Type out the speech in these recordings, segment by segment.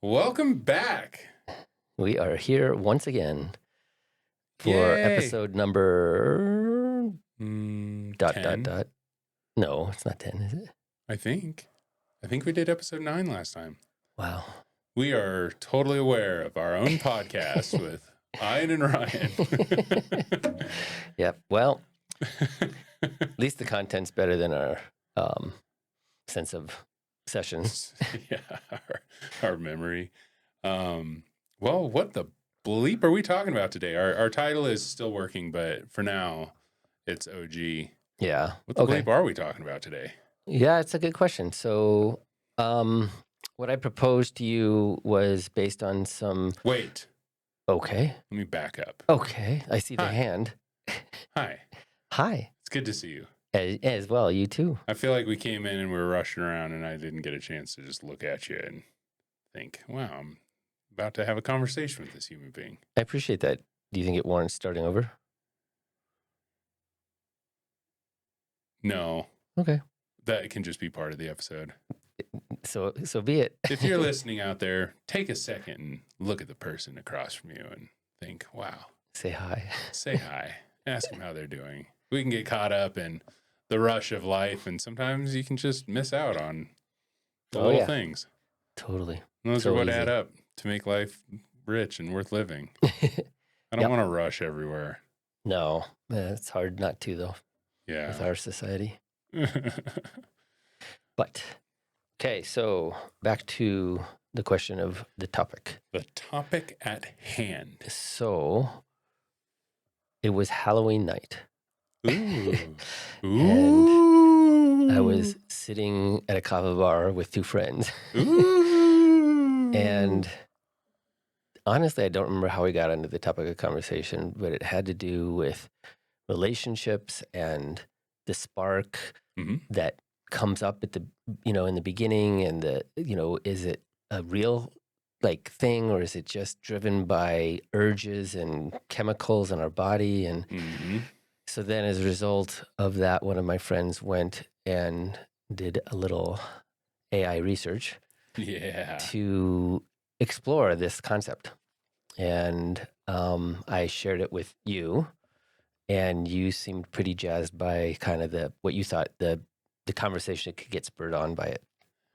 Welcome back. We are here once again for Yay. episode number... 10, No, it's not 10, is it? I think. I think we did episode 9 last time. Wow. We are totally aware of our own podcast with Ian and Ryan. Yep. Well, at least the content's better than our sense of sessions. Yeah, our memory. Well, what the bleep are we talking about today? Our title is still working, but for now, it's OG. Yeah. What the bleep are we talking about today? Yeah, it's a good question. So, what I proposed to you was based on some... Wait. Okay. Let me back up. Okay. I see the hand. Hi. Hi. It's good to see you. As well, you too. I feel like we came in and we were rushing around and I didn't get a chance to just look at you and think, wow, I'm about to have a conversation with this human being. I appreciate that. Do you think it warrants starting over? No. Okay. That can just be part of the episode. So be it. If you're listening out there, take a second and look at the person across from you and think, wow. Say hi. Say hi. Ask them how they're doing. We can get caught up in the rush of life, and sometimes you can just miss out on the little things. Totally. And those are what add up to make life rich and worth living. I don't want to rush everywhere. No, it's hard not to, though. Yeah. With our society. But, okay, so back to the question of the topic. The topic at hand. So, it was Halloween night. Ooh. And I was sitting at a kava bar with two friends. Ooh. And honestly, I don't remember how we got into the topic of conversation, but it had to do with relationships and the spark that comes up at the, in the beginning, and is it a real thing, or is it just driven by urges and chemicals in our body? And so then as a result of that, one of my friends went and did a little AI research to explore this concept. And I shared it with you, and you seemed pretty jazzed by kind of what you thought the conversation could get spurred on by it.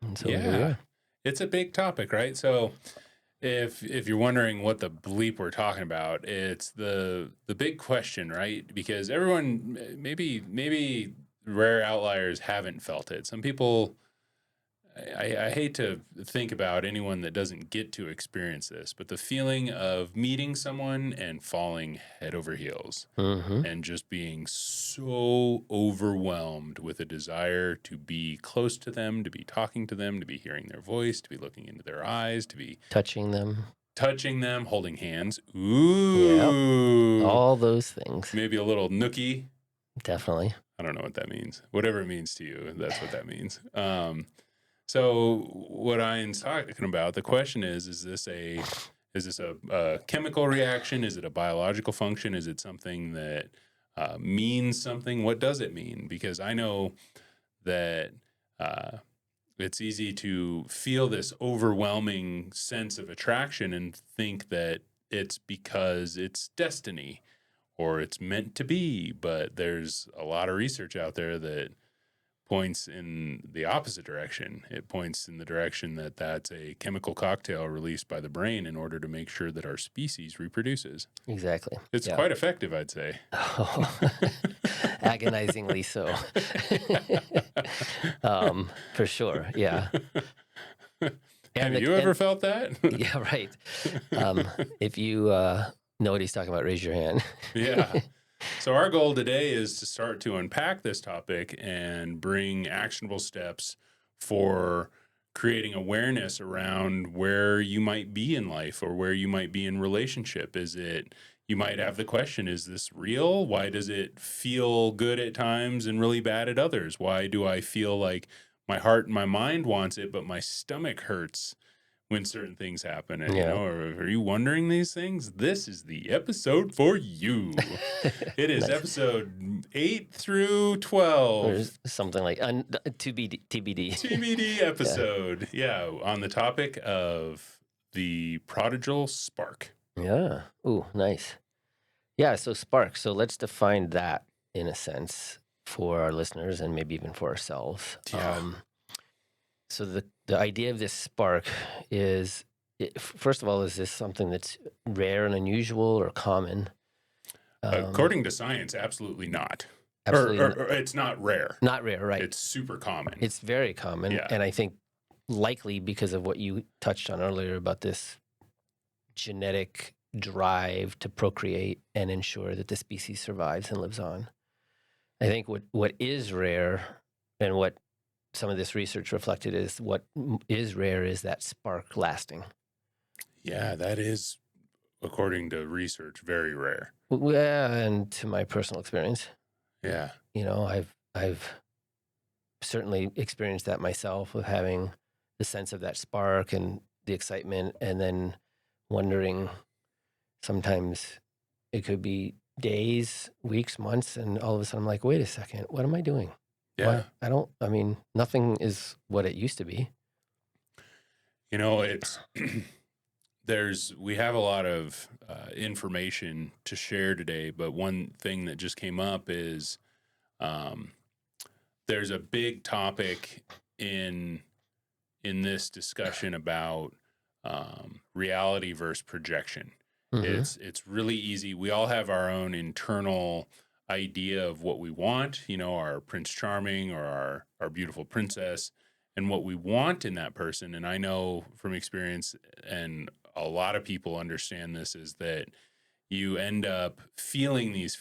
And so here we are. It's a big topic, right? So if you're wondering what the bleep we're talking about, it's the big question, right? Because everyone, maybe rare outliers haven't felt it. Some people, I hate to think about anyone that doesn't get to experience this, but the feeling of meeting someone and falling head over heels and just being so overwhelmed with a desire to be close to them, to be talking to them, to be hearing their voice, to be looking into their eyes, to be touching them, holding hands. Ooh. Yep. All those things. Maybe a little nookie. Definitely. I don't know what that means. Whatever it means to you, that's what that means. So what Ian's talking about, the question is this a chemical reaction? Is it a biological function? Is it something that means something? What does it mean? Because I know that it's easy to feel this overwhelming sense of attraction and think that it's because it's destiny or it's meant to be. But there's a lot of research out there that points in the opposite direction. It points in the direction that that's a chemical cocktail released by the brain in order to make sure that our species reproduces. Exactly. It's quite effective, I'd say. Oh, agonizingly so. For sure, yeah. Have you ever felt that? Yeah, right. If you know what he's talking about, raise your hand. Yeah. So our goal today is to start to unpack this topic and bring actionable steps for creating awareness around where you might be in life or where you might be in relationship. You might have the question, is this real? Why does it feel good at times and really bad at others? Why do I feel like my heart and my mind wants it, but my stomach hurts when certain things happen? And, are you wondering these things? This is the episode for you. It is episode 8 through 12. Or something like TBD. TBD episode. Yeah, on the topic of the prodigal spark. Yeah. Ooh, nice. Yeah. So spark. So let's define that in a sense for our listeners and maybe even for ourselves. Yeah. So the idea of this spark is, first of all, is this something that's rare and unusual or common? According to science, absolutely not. Absolutely Or it's not rare. Not rare, right? It's super common. It's very common. Yeah. And I think likely because of what you touched on earlier about this genetic drive to procreate and ensure that the species survives and lives on. I think what is rare and what some of this research reflected is what is rare is that spark lasting. Yeah, that is, according to research, very rare. Yeah, and to my personal experience. Yeah. You know, I've certainly experienced that myself of having the sense of that spark and the excitement, and then wondering sometimes it could be days, weeks, months, and all of a sudden I'm like, wait a second, what am I doing? Yeah. Nothing is what it used to be. You know, it's we have a lot of information to share today, but one thing that just came up is there's a big topic in this discussion about reality versus projection. Mm-hmm. It's really easy. We all have our own internal idea of what we want, you know, our Prince Charming or our beautiful princess, and what we want in that person. And I know from experience, and a lot of people understand this, is that you end up feeling these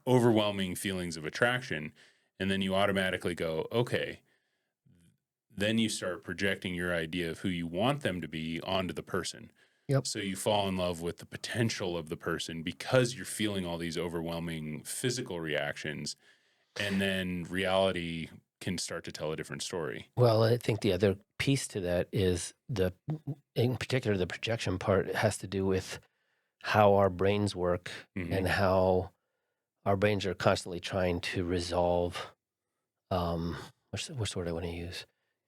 overwhelming feelings of attraction, and then you automatically go, okay. Then you start projecting your idea of who you want them to be onto the person. Yep. So you fall in love with the potential of the person because you're feeling all these overwhelming physical reactions, and then reality can start to tell a different story. Well, I think the other piece to that is in particular, the projection part has to do with how our brains work, mm-hmm. and how our brains are constantly trying to resolve, what's the word I want to use?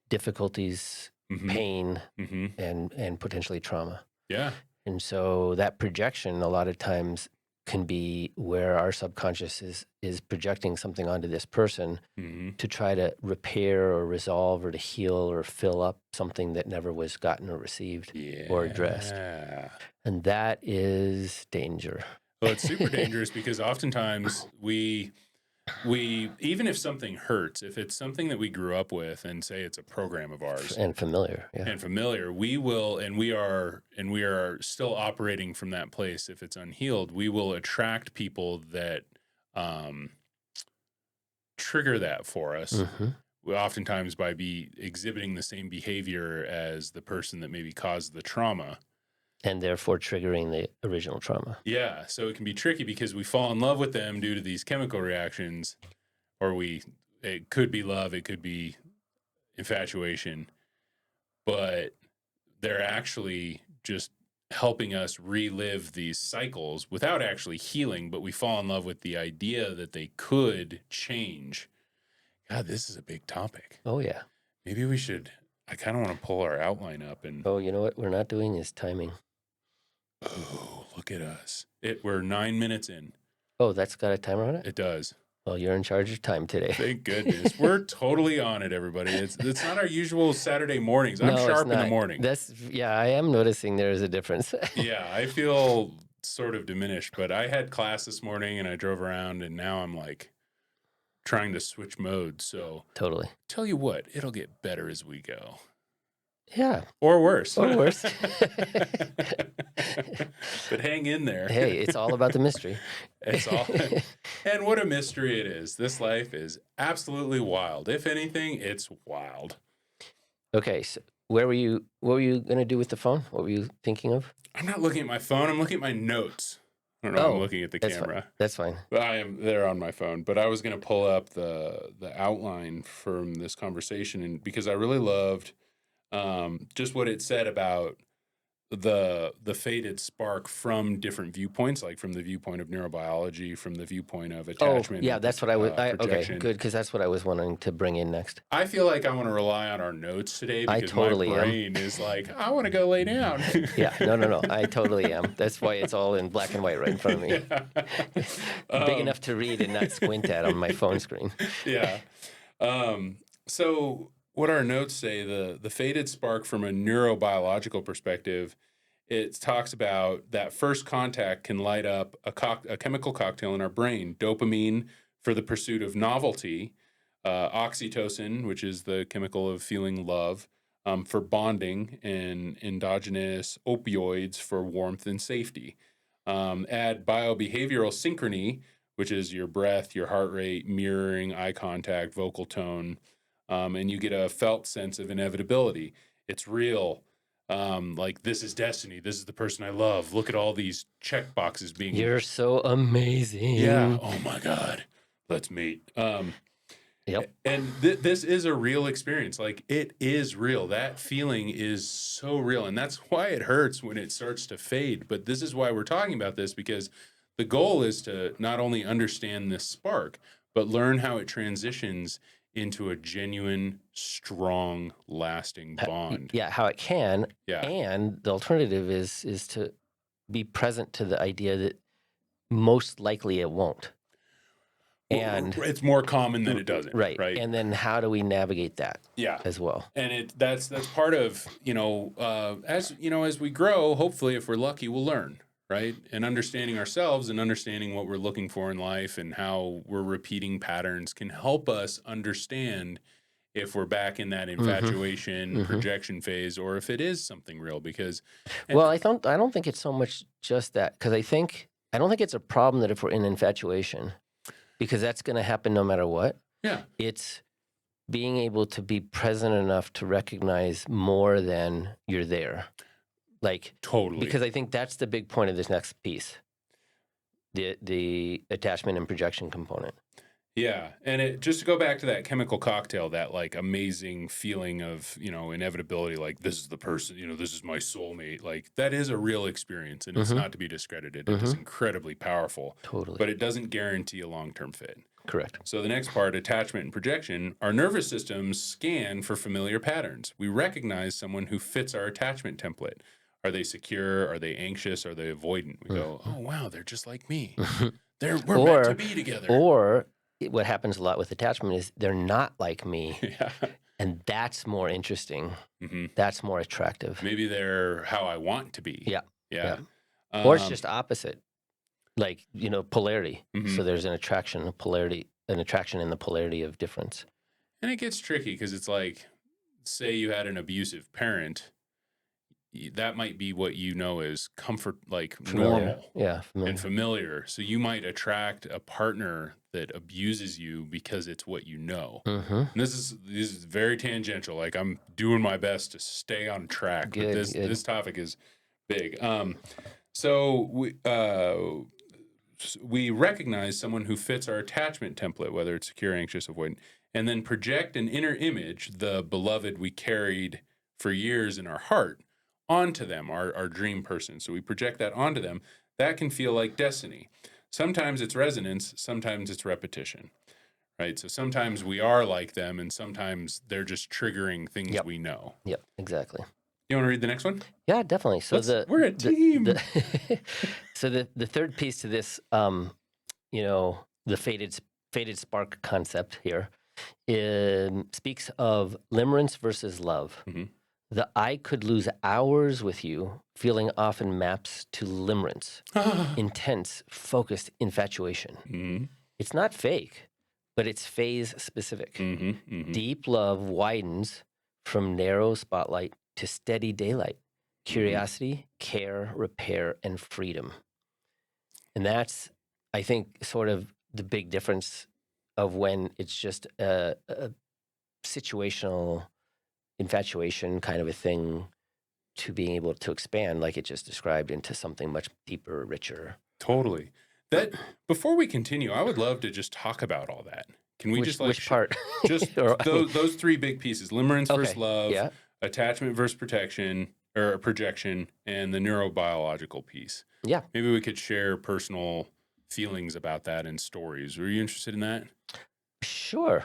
Difficulties, mm-hmm. pain, mm-hmm. and potentially trauma. Yeah. And so that projection a lot of times can be where our subconscious is projecting something onto this person, mm-hmm. to try to repair or resolve or to heal or fill up something that never was gotten or received, yeah. or addressed. And that is danger. Well, it's super dangerous because oftentimes we even if something hurts, if it's something that we grew up with, and say it's a program of ours and familiar, we will, and we are still operating from that place. If it's unhealed, we will attract people that trigger that for us. Mm-hmm. Oftentimes by exhibiting the same behavior as the person that maybe caused the trauma. And therefore triggering the original trauma. Yeah, so it can be tricky because we fall in love with them due to these chemical reactions, or it could be love, it could be infatuation, but they're actually just helping us relive these cycles without actually healing, but we fall in love with the idea that they could change. God, this is a big topic. Oh, yeah. Maybe I kind of want to pull our outline up and... Oh, you know what we're not doing is timing. Oh, look at us. We're 9 minutes in. Oh, that's got a timer on it? It does. Well, you're in charge of time today. Thank goodness. We're totally on it, everybody. It's not our usual Saturday mornings. I'm sharp in the morning. I am noticing there is a difference. Yeah, I feel sort of diminished, but I had class this morning and I drove around, and now I'm like trying to switch modes. So totally. Tell you what, it'll get better as we go. Yeah. Or worse. Or worse. But hang in there. Hey, it's all about the mystery. And what a mystery it is. This life is absolutely wild. If anything, it's wild. Okay, so what were you going to do with the phone? What were you thinking of? I'm not looking at my phone. I'm looking at my notes. I don't know. I'm looking at the camera. That's fine. They're on my phone, but I was going to pull up the outline from this conversation, and because I really loved just what it said about the faded spark from different viewpoints, like from the viewpoint of neurobiology, from the viewpoint of attachment. Yeah, that's what I was. Okay, projection. good, because that's what I was wanting to bring in next. I feel like I want to rely on our notes today because totally my brain is like, I want to go lay down. Yeah, no, I totally am. That's why it's all in black and white right in front of me. Yeah. Big enough to read and not squint at on my phone screen. Yeah. So what our notes say, the faded spark from a neurobiological perspective, it talks about that first contact can light up a chemical cocktail in our brain. Dopamine for the pursuit of novelty, oxytocin, which is the chemical of feeling love, for bonding, and endogenous opioids for warmth and safety. Add biobehavioral synchrony, which is your breath, your heart rate, mirroring, eye contact, vocal tone, and you get a felt sense of inevitability. It's real. Like, this is destiny. This is the person I love. Look at all these check boxes being. You're so amazing. Yeah. Oh my God. Let's meet. Yep. And this is a real experience. Like, it is real. That feeling is so real. And that's why it hurts when it starts to fade. But this is why we're talking about this, because the goal is to not only understand this spark, but learn how it transitions into a genuine, strong, lasting bond. Yeah, how it can. Yeah. And the alternative is to be present to the idea that most likely it won't. And it's more common than it doesn't. Right. Right. And then how do we navigate that? Yeah. As well. And that's part of, as we grow, hopefully, if we're lucky, we'll learn. Right. And understanding ourselves and understanding what we're looking for in life and how we're repeating patterns can help us understand if we're back in that infatuation projection phase, or if it is something real. Because I don't think it's so much just that, because I don't think it's a problem that if we're in infatuation, because that's going to happen no matter what. Yeah. It's being able to be present enough to recognize more than you're there. Like, totally. Because I think that's the big point of this next piece, the attachment and projection component. Yeah. And just to go back to that chemical cocktail, that like amazing feeling of, inevitability, like, this is the person, this is my soulmate. Like, that is a real experience, and it's not to be discredited. It is incredibly powerful. Totally. But it doesn't guarantee a long-term fit. Correct. So the next part, attachment and projection, our nervous systems scan for familiar patterns. We recognize someone who fits our attachment template. Are they secure? Are they anxious? Are they avoidant? We go, oh, wow, they're just like me. We're meant to be together. Or what happens a lot with attachment is they're not like me. Yeah. And that's more interesting. That's more attractive. Maybe they're how I want to be. Yeah. Or it's just opposite. Like, polarity. So there's an attraction, a polarity, an attraction in the polarity of difference. And it gets tricky because it's like, say you had an abusive parent, that might be what is comfort, like familiar. Normal. Yeah, familiar. And familiar. So you might attract a partner that abuses you because it's what you know. And this is very tangential. Like, I'm doing my best to stay on track. Good, but this topic is big. So we recognize someone who fits our attachment template, whether it's secure, anxious, avoidant, and then project an inner image, the beloved we carried for years in our heart, onto them, our dream person. So we project that onto them. That can feel like destiny. Sometimes it's resonance, sometimes it's repetition, right? So sometimes we are like them, and sometimes they're just triggering things we know. Yep, exactly. You want to read the next one? Yeah, definitely. So we're a team. So the third piece to this, the faded spark concept here, speaks of limerence versus love. The I could lose hours with you feeling often maps to limerence, intense, focused infatuation. It's not fake, but it's phase specific. Deep love widens from narrow spotlight to steady daylight, curiosity, care, repair, and freedom. And that's, I think, sort of the big difference of when it's just a situational infatuation kind of a thing to being able to expand, like it just described, into something much deeper, richer. Totally. That before we continue, I would love to just talk about all that. Can we which part? Just those three big pieces: limerence versus love, attachment versus protection, or projection and the neurobiological piece. Yeah. Maybe we could share personal feelings about that in stories. Were you interested in that? Sure.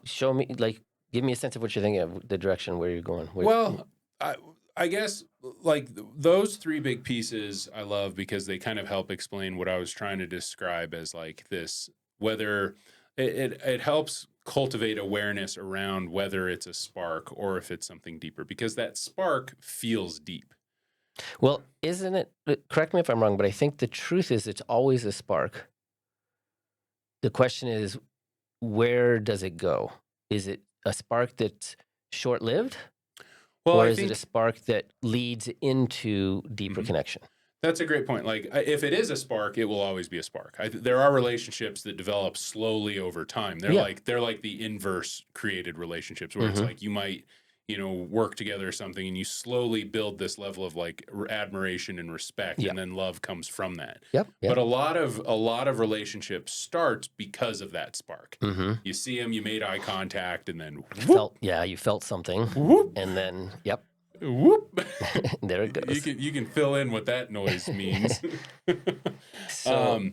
Show me, like, give me a sense of what you're thinking of, the direction where you're going. Well, I guess like those three big pieces I love because they kind of help explain what I was trying to describe as like this, whether it helps cultivate awareness around whether it's a spark or if it's something deeper, because that spark feels deep. Well, isn't it, correct me if I'm wrong, but I think the truth is it's always a spark. The question is, where does it go? Is it a spark that's short-lived, Well, or I is it a think spark that leads into deeper Mhm. connection? That's a great point. Like, if it is a spark, it will always be a spark. There are relationships that develop slowly over time. Yeah. They're like the inverse created relationships, where it's Mhm. like you might work together or something, and you slowly build this level of like admiration and respect, Yeah. and then love comes from that. Yep. But Yep. a lot of relationships starts because of that spark. Mhm. You see them, you made eye contact, and then You felt something, whoop, and then, yep, whoop. there it goes. You can fill in what that noise means. So,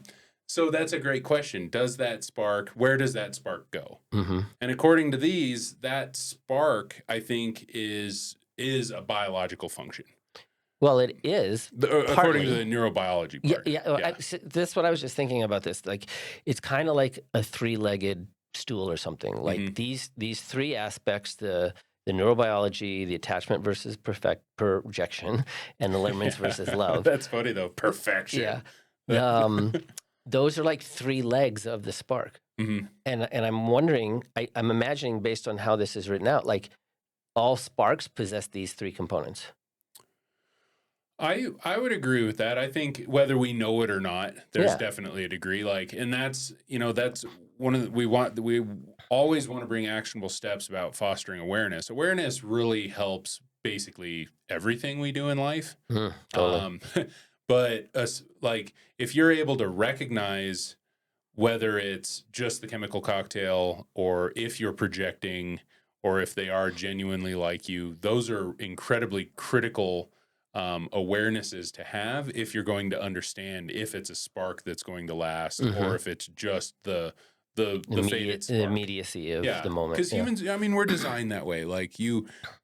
So that's a great question. Where does that spark go? mhm. And according to these, that spark, I think, is a biological function. Well, it is According to partly. the neurobiology Yeah, part. yeah. This is what I was just thinking about this. Like, it's kind of like a three-legged stool or something. Like Mhm. these three aspects: the neurobiology, the attachment versus projection, and the limerence versus love. That's funny though. Perfection. Yeah, those are like three legs of the spark. Mhm. And I'm wondering, I'm imagining based on how this is written out, like all sparks possess these three components. I would agree with that. I think whether we know it or not, there's Yeah. definitely a degree. Like, and that's that's one of we always want to bring actionable steps about fostering awareness. Awareness really helps basically everything we do in life. Totally. But like if you're able to recognize whether it's just the chemical cocktail or if you're projecting or if they are genuinely like you, those are incredibly critical awarenesses to have if you're going to understand if it's a spark that's going to last or if it's just the faded The spark. immediacy of the moment. Because humans, I mean, we're designed that way. Like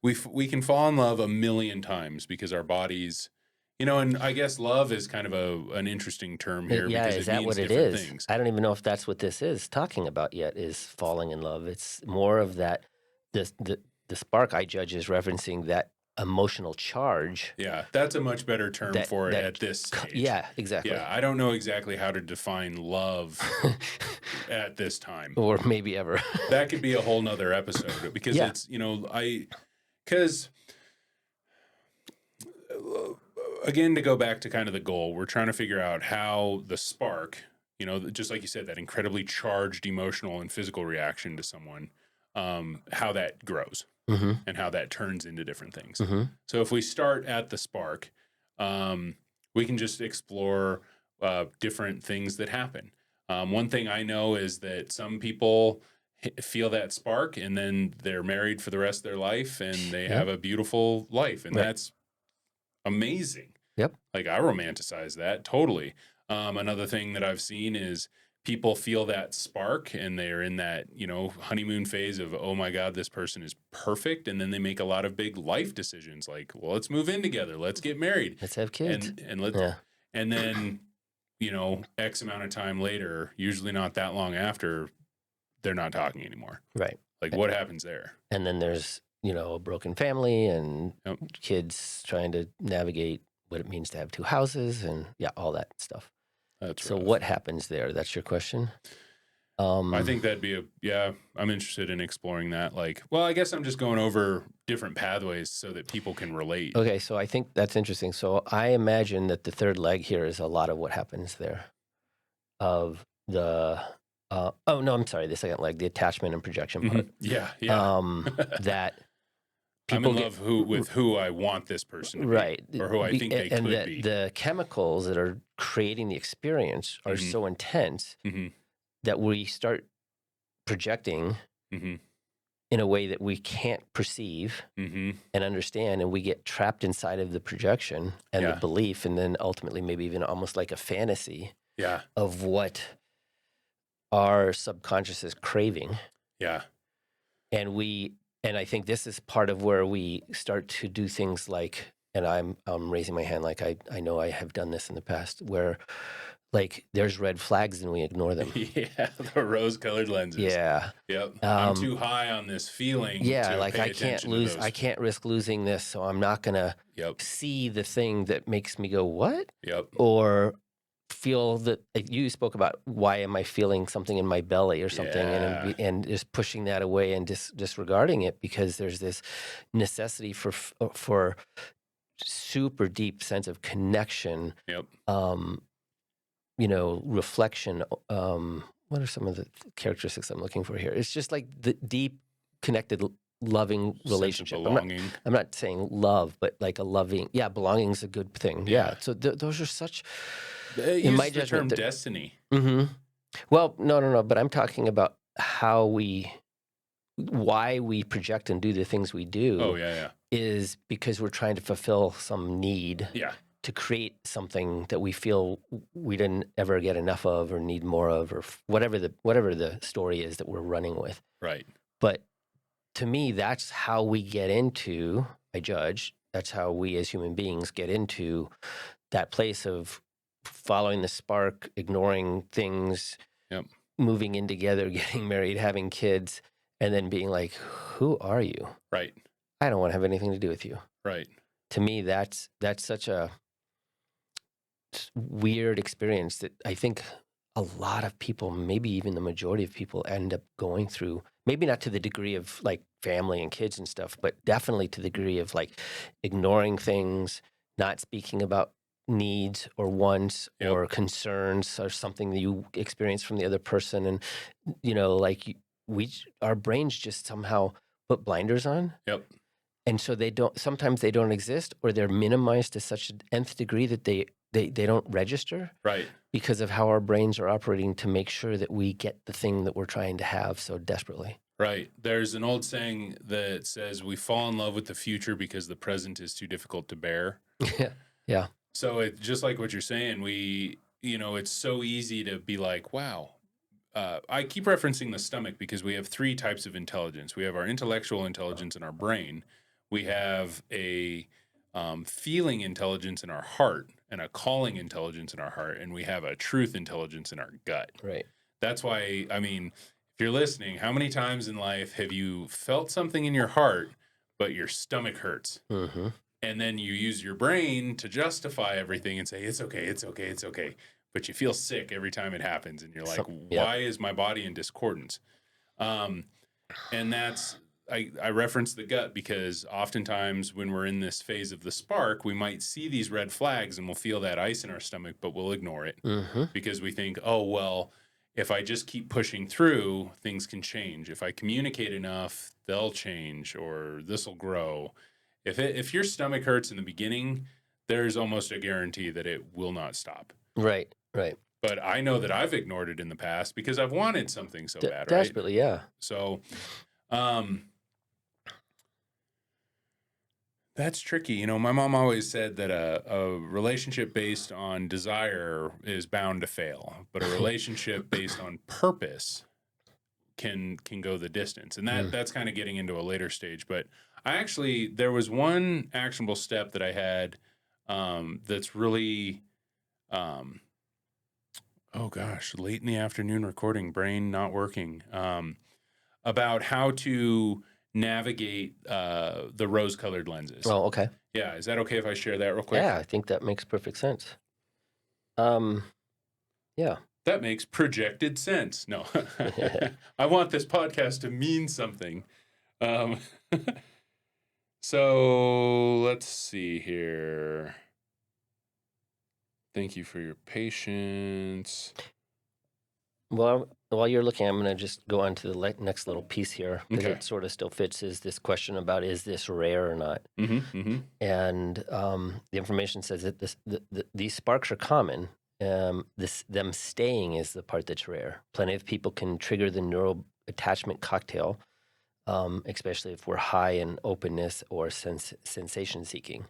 we can fall in love a million times because our bodies, and I guess love is kind of an interesting term here Yeah, because is it that means what it different is? things. I don't even know if that's what this is talking about yet, is falling in love. It's more of that, the spark I judge is referencing that emotional charge. Yeah, that's a much better term for it at this stage. Yeah, exactly. Yeah, I don't know exactly how to define love at this time. Or maybe ever. That could be a whole nother episode because Yeah. it's, because again, to go back to kind of the goal, we're trying to figure out how the spark, just like you said, that incredibly charged emotional and physical reaction to someone, how that grows and how that turns into different things. So if we start at the spark, we can just explore different things that happen. One thing I know is that some people feel that spark and then they're married for the rest of their life and they have a beautiful life, and that's amazing. Yep. Like, I romanticize that totally. Another thing that I've seen is people feel that spark and they're in that, honeymoon phase of, oh my God, this person is perfect. And then they make a lot of big life decisions like, well, let's move in together. Let's get married. Let's have kids. And then, X amount of time later, usually not that long after, they're not talking anymore. Right. Like, what happens there? And then there's, a broken family and kids trying to navigate what it means to have two houses and all that stuff. That's so rough. What happens there? That's your question? I think that'd be I'm interested in exploring that. Like, well, I guess I'm just going over different pathways so that people can relate. Okay, so I think that's interesting. So I imagine that the third leg here is a lot of what happens there. Of the, the second leg, the attachment and projection part. Yeah. That I'm in love with who I want this person to be, or who I think they could be. The chemicals that are creating the experience are so intense that we start projecting in a way that we can't perceive and understand, and we get trapped inside of the projection and the belief, and then ultimately maybe even almost like a fantasy of what our subconscious is craving. Yeah. And I think this is part of where we start to do things like, and I'm raising my hand like I know I have done this in the past, where like there's red flags and we ignore them. Yeah, the rose-colored lenses. Yeah. Yep. I'm too high on this feeling to like pay I can't attention to lose, those. I can't risk losing this, so I'm not gonna see the thing that makes me go, what? Yep. Or feel that, like you spoke about, why am I feeling something in my belly or something, and just pushing that away and disregarding it, because there's this necessity for super deep sense of connection. Yep. Reflection. What are some of the characteristics I'm looking for here? It's just like the deep, connected, loving relationship. Sense of belonging. I'm not saying love, but like a loving. Yeah, belonging is a good thing. Yeah. So those are such. In my judgment, the term destiny. Mm-hmm. Well, no. But I'm talking about why we project and do the things we do. Oh, yeah. Is because we're trying to fulfill some need. Yeah. To create something that we feel we didn't ever get enough of or need more of, or whatever the story is that we're running with. Right. But to me, that's how we get into, that's how we as human beings get into that place of following the spark, ignoring things, moving in together, getting married, having kids, and then being like, who are you? Right. I don't want to have anything to do with you. Right. To me, that's such a weird experience that I think a lot of people, maybe even the majority of people, end up going through. Maybe not to the degree of like family and kids and stuff, but definitely to the degree of like ignoring things, not speaking about needs or wants or concerns or something that you experience from the other person. And, like our brains just somehow put blinders on. Yep. And so sometimes they don't exist, or they're minimized to such an nth degree that they don't register. Right. Because of how our brains are operating to make sure that we get the thing that we're trying to have so desperately. Right. There's an old saying that says we fall in love with the future because the present is too difficult to bear. Yeah. So it's just like what you're saying. It's so easy to be like, wow. I keep referencing the stomach because we have three types of intelligence. We have our intellectual intelligence in our brain. We have a feeling intelligence in our heart and a calling intelligence in our heart. And we have a truth intelligence in our gut. Right. That's why, if you're listening, how many times in life have you felt something in your heart, but your stomach hurts? Mm-hmm. And then you use your brain to justify everything and say, it's okay. But you feel sick every time it happens. And you're like, why is my body in discordance? And that's, I reference the gut because oftentimes when we're in this phase of the spark, we might see these red flags and we'll feel that ice in our stomach, but we'll ignore it because we think, oh, well, if I just keep pushing through, things can change. If I communicate enough, they'll change or this will grow. If your stomach hurts in the beginning, there's almost a guarantee that it will not stop. Right. But I know that I've ignored it in the past because I've wanted something so bad, right? Desperately, yeah. So, that's tricky. My mom always said that a relationship based on desire is bound to fail, but a relationship based on purpose can go the distance. And that's kind of getting into a later stage. But there was one actionable step that I had that's really, late in the afternoon recording, brain not working, about how to navigate the rose-colored lenses. Oh, okay. Yeah, is that okay if I share that real quick? Yeah, I think that makes perfect sense. Yeah. That makes projected sense. No, I want this podcast to mean something. So let's see here. Thank you for your patience. Well, while you're looking, I'm going to just go on to the next little piece here because it sort of still fits, is this question about, is this rare or not? And the information says that these sparks are common. Them staying is the part that's rare. Plenty of people can trigger the neural attachment cocktail especially if we're high in openness or sensation seeking.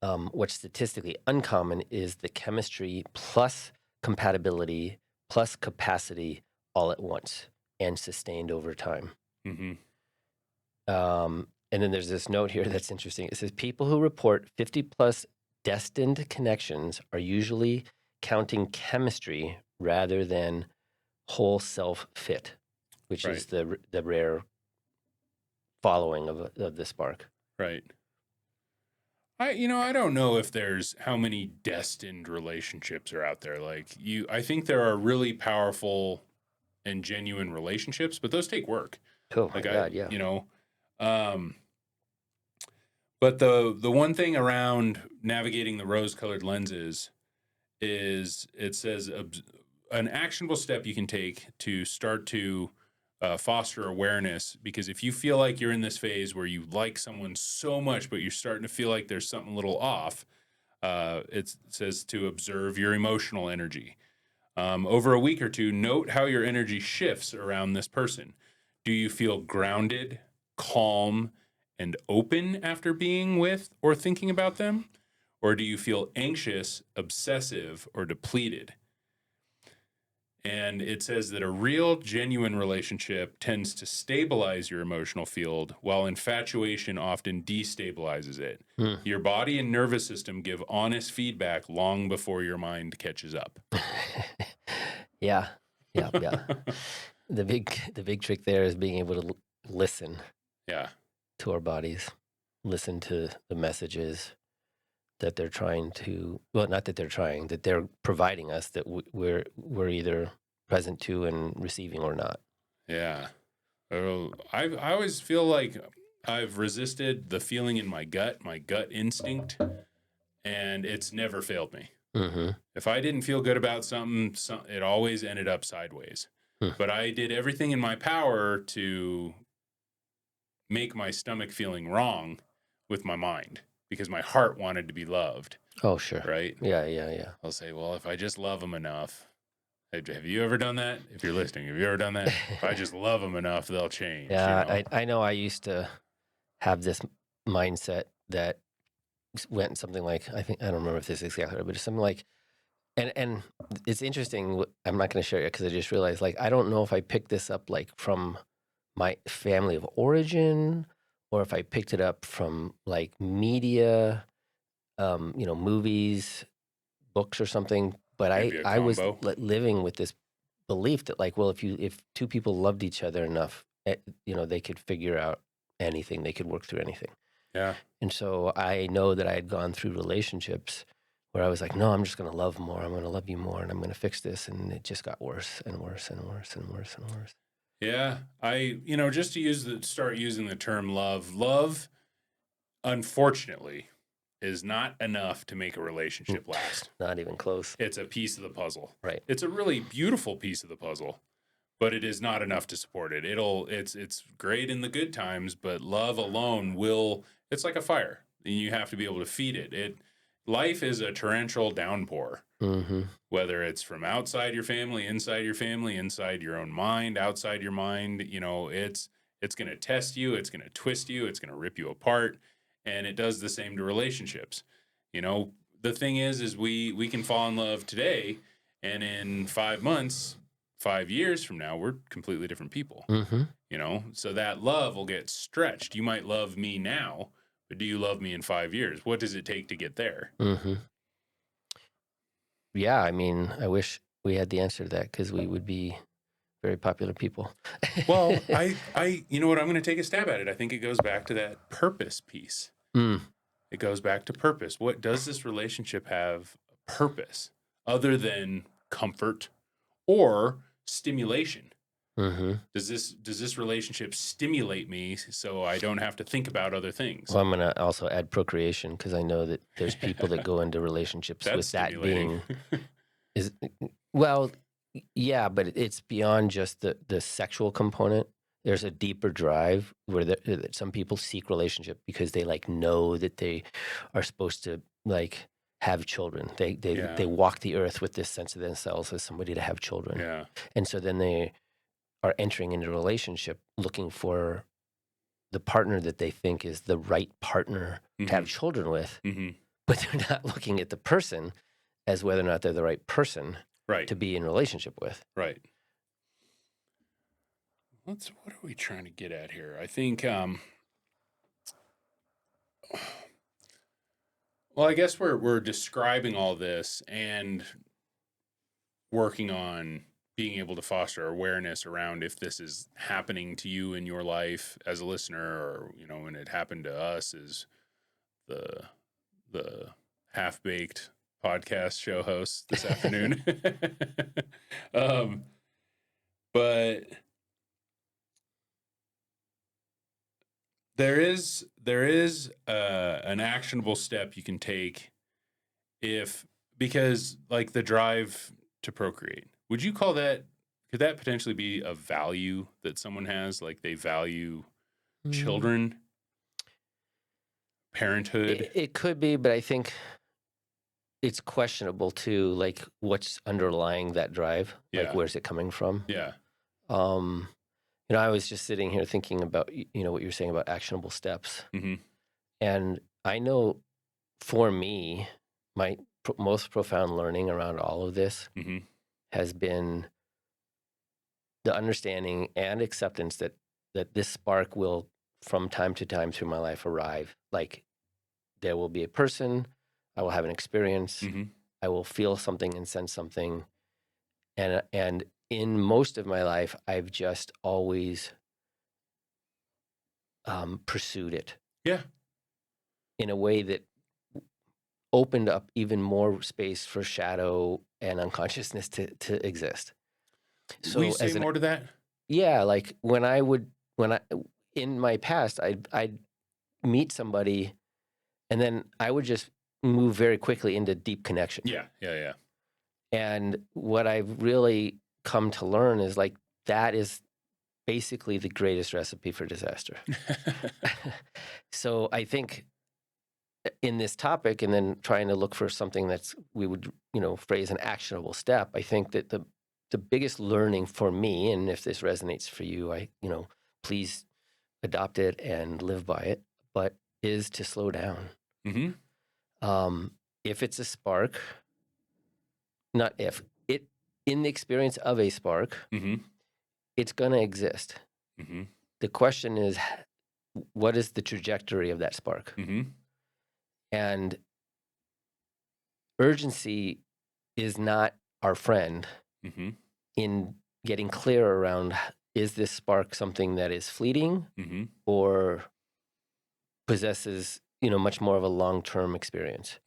What's statistically uncommon is the chemistry plus compatibility plus capacity all at once and sustained over time. Mm-hmm. And then there's this note here that's interesting. It says people who report 50 plus destined connections are usually counting chemistry rather than whole self fit, which Right. is the rare following of the spark. Right. I don't know if there's how many destined relationships are out there. I think there are really powerful and genuine relationships, but those take work. Oh my God, yeah. Um, but the one thing around navigating the rose-colored lenses is it says an actionable step you can take to start to foster awareness, because if you feel like you're in this phase where you like someone so much but you're starting to feel like there's something a little off, it says to observe your emotional energy. Over a week or two, note how your energy shifts around this person. Do you feel grounded, calm, and open after being with or thinking about them? Or do you feel anxious, obsessive, or depleted? And it says that a real, genuine relationship tends to stabilize your emotional field, while infatuation often destabilizes it. Hmm. Your body and nervous system give honest feedback long before your mind catches up. Yeah. The big trick there is being able to listen Yeah. to our bodies, listen to the messages that they're trying to, well, not that they're trying, that they're providing us, that we're either present to and receiving or not. Yeah. I always feel like I've resisted the feeling in my gut instinct, and it's never failed me. Mm-hmm. If I didn't feel good about something, it always ended up sideways. But I did everything in my power to make my stomach feeling wrong with my mind, because my heart wanted to be loved. Oh, sure. Right? Yeah. I'll say, well, if I just love them enough. Have you ever done that? If you're listening, have you ever done that? If I just love them enough, they'll change. Yeah, I know I used to have this mindset that went something like, I don't remember if this is exactly right, but it's something like, and it's interesting. I'm not going to share it because I just realized, like, I don't know if I picked this up like from my family of origin or if I picked it up from like media, movies, books or something. But Maybe a I was combo. living with this belief that, like, well, if two people loved each other enough, they could figure out anything, they could work through anything. Yeah. And so I know that I had gone through relationships where I was like, no, I'm just going to love more. I'm going to love you more, and I'm going to fix this. And it just got worse and worse and worse and worse and worse. Yeah. Just to start using the term love, unfortunately, is not enough to make a relationship last. Not even close. It's a piece of the puzzle. Right. It's a really beautiful piece of the puzzle, but it is not enough to support it. It's great in the good times, but love alone it's like a fire. And you have to be able to feed it. Life is a torrential downpour. Mm-hmm. Whether it's from outside your family, inside your own mind, outside your mind, it's going to test you, it's going to twist you, it's going to rip you apart, and it does the same to relationships. The thing is we can fall in love today, and in 5 months, 5 years from now, we're completely different people. Mm-hmm. So that love will get stretched. You might love me now, but do you love me in 5 years? What does it take to get there? Mm-hmm. Yeah, I mean, I wish we had the answer to that, because we would be very popular people. Well, you know what? I'm going to take a stab at it. I think it goes back to that purpose piece. It goes back to purpose. What does this relationship have purpose other than comfort or stimulation? Mm-hmm. Does this relationship stimulate me so I don't have to think about other things? Well, I'm going to also add procreation, because I know that there's people that go into relationships with that being well, yeah, but it's beyond just the sexual component. There's a deeper drive where that some people seek relationship because they know that they are supposed to have children. They walk the earth with this sense of themselves as somebody to have children. Yeah. And so then they are entering into a relationship looking for the partner that they think is the right partner to have children with, but they're not looking at the person as whether or not they're the right person to be in relationship with. Right. What are we trying to get at here? I think, well, I guess we're describing all this and working on being able to foster awareness around if this is happening to you in your life as a listener, or, you know, when it happened to us as the half-baked podcast show host this afternoon. But there is an actionable step you can take because like the drive to procreate. Would you call that, could that potentially be a value that someone has? Like they value children, parenthood? It could be, but I think it's questionable too, like what's underlying that drive. Like where's it coming from? Yeah. You know, I was just sitting here thinking about, you know, what you're saying about actionable steps. And I know for me, my most profound learning around all of this has been the understanding and acceptance that this spark will, from time to time through my life, arrive. Like there will be a person, I will have an experience, I will feel something and sense something. And in most of my life, I've just always pursued it. Yeah. In a way that opened up even more space for shadow and unconsciousness to exist. So will you say more to that? Yeah, like when I in my past, I'd meet somebody and then I would just move very quickly into deep connection. Yeah. And what I've really come to learn is like that is basically the greatest recipe for disaster. So I think in this topic, and then trying to look for something that's, we would, you know, phrase an actionable step, I think that the biggest learning for me, and if this resonates for you, you know, please adopt it and live by it, but is to slow down. If it's a spark, not if, it, in the experience of a spark, it's going to exist. The question is, what is the trajectory of that spark? And urgency is not our friend in getting clear around, is this spark something that is fleeting or possesses, you know, much more of a long-term experience?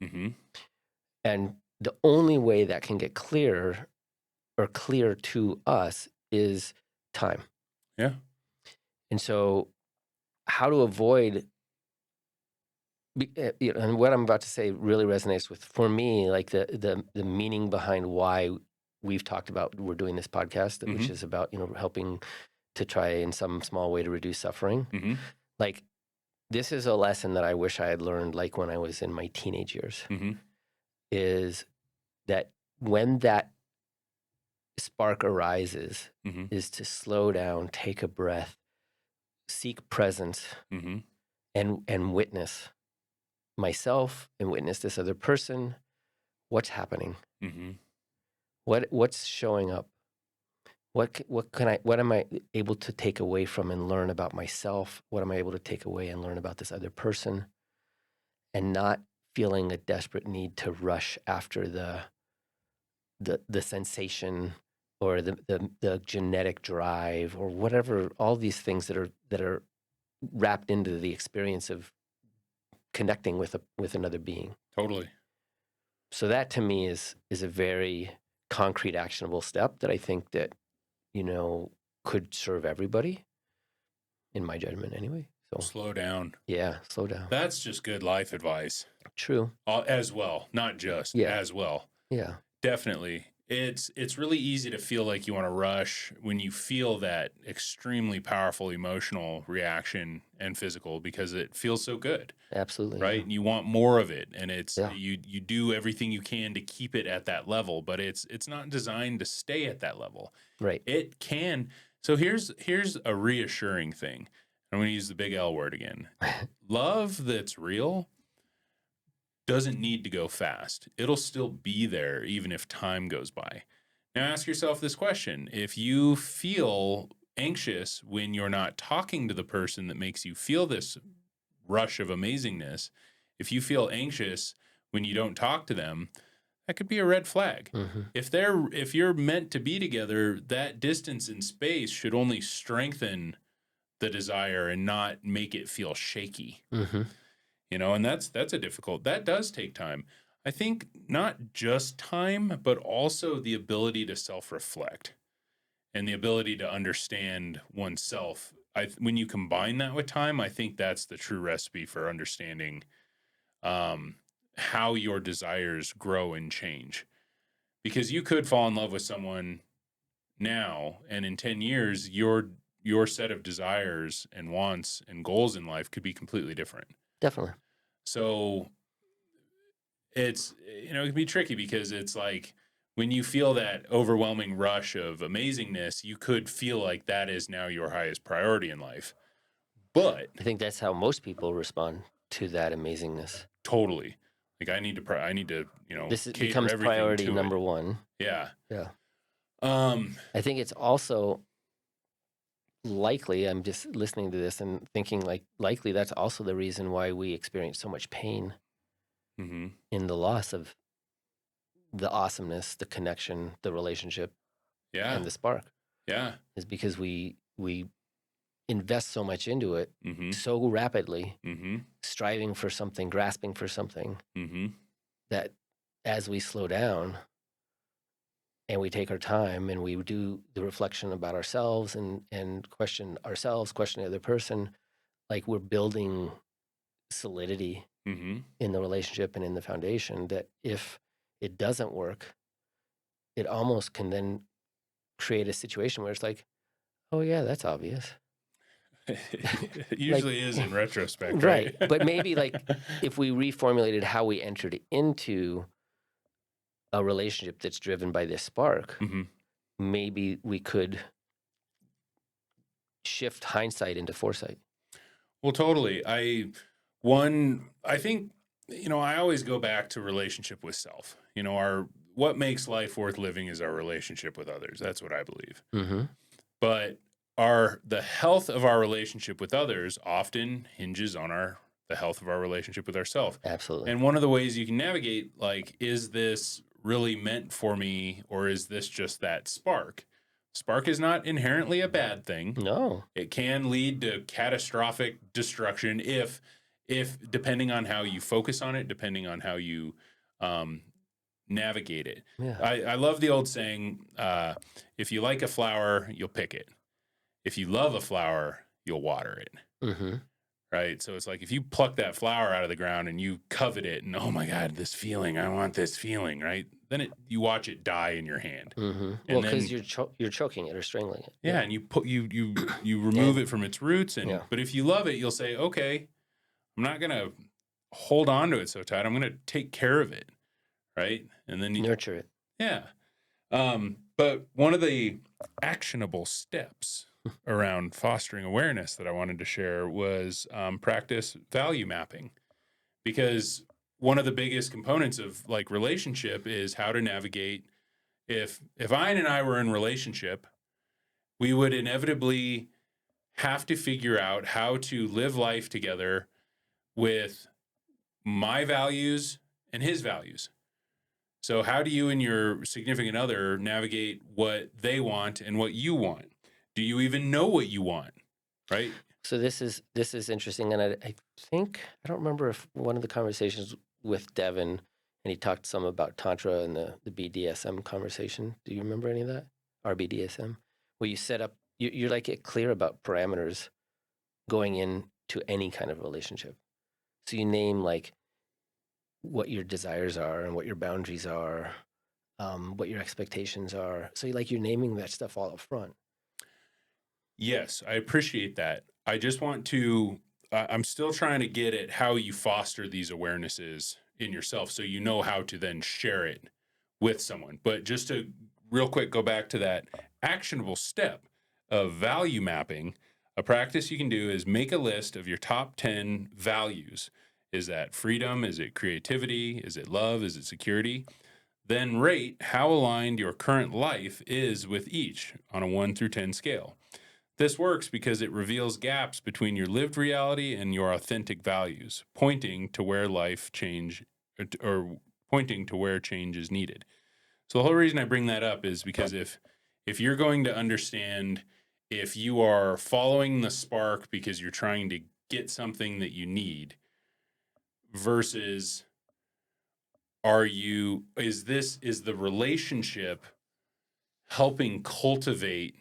And the only way that can get clear or clear to us is time. Yeah. And so how to avoid, you know, and what I'm about to say really resonates with, for me, like the meaning behind why we've talked about, we're doing this podcast, which is about, you know, helping to try in some small way to reduce suffering. Like this is a lesson that I wish I had learned like when I was in my teenage years, is that when that spark arises, is to slow down, take a breath, seek presence, and witness myself and witness this other person. What's happening? What's showing up? What am I able to take away from and learn about myself? What am I able to take away and learn about this other person? And not feeling a desperate need to rush after the sensation or the genetic drive or whatever, all these things that are wrapped into the experience of connecting with another being. Totally. So that to me is a very concrete, actionable step that I think that, you know, could serve everybody, in my judgment anyway. So slow down. Yeah, slow down. That's just good life advice. True. As well, not just as well. Yeah. Definitely. It's really easy to feel like you want to rush when you feel that extremely powerful emotional reaction and physical, because it feels so good. Absolutely. Right? And you want more of it, and it's you do everything you can to keep it at that level, but it's not designed to stay at that level. Right. It can. So here's a reassuring thing. I'm going to use the big L word again. Love that's real doesn't need to go fast. It'll still be there even if time goes by. Now ask yourself this question. If you feel anxious when you're not talking to the person that makes you feel this rush of amazingness, if you feel anxious when you don't talk to them, that could be a red flag. Mm-hmm. If you're meant to be together, that distance in space should only strengthen the desire and not make it feel shaky. Mm-hmm. You know, and that does take time. I think not just time, but also the ability to self-reflect and the ability to understand oneself. When you combine that with time, I think that's the true recipe for understanding how your desires grow and change. Because you could fall in love with someone now, and in 10 years, your set of desires and wants and goals in life could be completely different. Definitely. So it's, it can be tricky because it's like when you feel that overwhelming rush of amazingness, you could feel like that is now your highest priority in life. But I think that's how most people respond to that amazingness. Totally. Like I need to, this cater becomes everything priority to number it. one. Yeah. Yeah. I think it's also likely, I'm just listening to this and thinking likely that's also the reason why we experience so much pain Mm-hmm. in the loss of the awesomeness, the connection, the relationship, Yeah. and the spark. Yeah. Is because we invest so much into it Mm-hmm. so rapidly, Mm-hmm. striving for something, grasping for something, Mm-hmm. that as we slow down and we take our time and we do the reflection about ourselves and question ourselves, question the other person, like we're building solidity Mm-hmm. in the relationship and in the foundation, that if it doesn't work, it almost can then create a situation where it's like, oh yeah, that's obvious. It usually is in retrospect, right? right? But maybe like if we reformulated how we entered into a relationship that's driven by this spark, Mm-hmm. maybe we could shift hindsight into foresight. Well, totally. I think, I always go back to relationship with self. What makes life worth living is our relationship with others. That's what I believe. Mm-hmm. But the health of our relationship with others often hinges on the health of our relationship with ourselves. Absolutely. And one of the ways you can navigate, like, is this really meant for me, or is this just that spark? Spark is not inherently a bad thing. No. It can lead to catastrophic destruction if depending on how you focus on it, depending on how you navigate it. Yeah. I love the old saying, if you like a flower, you'll pick it. If you love a flower, you'll water it. Mm-hmm. Right? So it's like if you pluck that flower out of the ground and you covet it and, oh my God, this feeling, I want this feeling, right? Then you watch it die in your hand. Mm-hmm. Well, because you're choking it or strangling it. Yeah, and you remove it from its roots. But if you love it, you'll say, okay, I'm not gonna hold on to it so tight. I'm gonna take care of it, right? And then nurture it. Yeah. But one of the actionable steps around fostering awareness that I wanted to share was practice value mapping, because one of the biggest components of like relationship is how to navigate. If Ian and I were in relationship, we would inevitably have to figure out how to live life together with my values and his values. So how do you and your significant other navigate what they want and what you want? Do you even know what you want? Right? So this is interesting, and I think I don't remember if one of the conversations with Devin, and he talked some about Tantra and the BDSM conversation. Do you remember any of that? RBDSM, where you set up, you're like get clear about parameters going into any kind of relationship. So you name like what your desires are and what your boundaries are, what your expectations are. So you're naming that stuff all up front. Yes, I appreciate that. I just want to, I'm still trying to get at how you foster these awarenesses in yourself so you know how to then share it with someone. But just to real quick go back to that actionable step of value mapping, A practice you can do is make a list of your top 10 values. Is that freedom? Is it creativity? Is it love? Is it security? Then rate how aligned your current life is with each on a 1 through 10 scale. This works because it reveals gaps between your lived reality and your authentic values, pointing to where change is needed. So the whole reason I bring that up is because if you're going to understand if you are following the spark because you're trying to get something that you need versus is the relationship helping cultivate